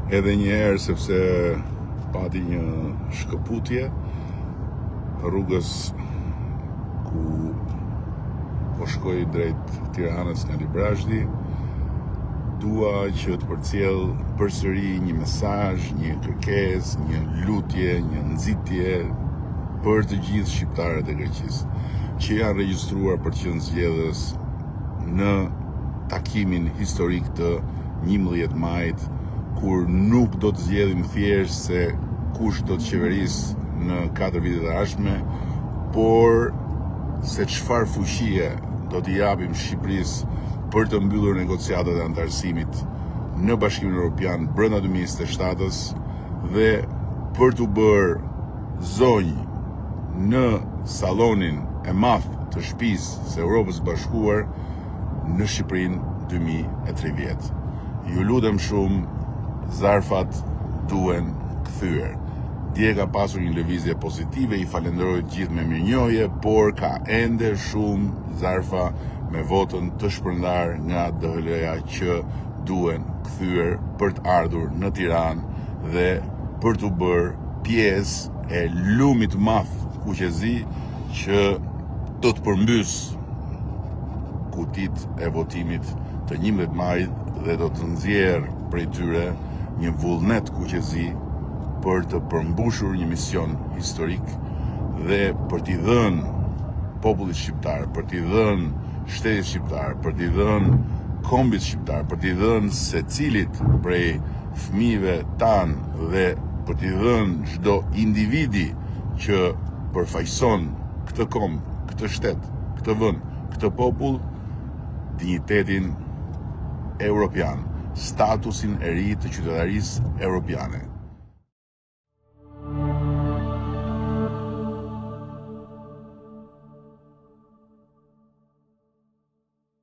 edhe një herë sepse pati një shkëputje rrugës ku po shkoj drejt Tiranës nga Librazhdi. Dua që të përcjell përsëri një mesazh, një kërkesë, një lutje, një nxitje për të gjithë shqiptarët e Greqisë që janë regjistruar për të qenë zgjedhës në takimin historik të 11 majit, kur nuk do të zgjedhim thjesht se kush do të qeverisë në 4 vitet e ardhshme, por se çfarë fuqie do t'i japim Shqipërisë për të mbyllur negociatat e antarësimit në Bashkimin Evropian brenda 2027-s dhe për t'u bërë zonjë në sallonin e madh të shtëpisë së Evropës së Bashkuar në Shqipërinë 2030. Ju lutem shumë, zarfat duhen kthyer. Dje ka pasur një lëvizje pozitive, i falenderoj të gjithë me mirënjohje, por ka ende shumë zarfa me votën të shpërndar nga DHL-ja që duhen kthyer për të ardhur në Tiranë dhe për të bërë pjesë e lumit të madh kuqezi që do të përmbys kutit e votimit të 11 majit dhe do të nxjerrë prej tyre një vullnet kuqezi për të përmbushur një mision historik dhe për t'i dhënë popullit shqiptar, për t'i dhënë shtetit shqiptar, për t'i dhënë kombit shqiptar, për t'i dhënë secilit prej fëmijëve tanë dhe për t'i dhënë çdo individi që përfaqëson këtë komb, këtë shtet, këtë vend, këtë popull, dinjitetin evropian, statusin e ri të qytetarisë evropiane.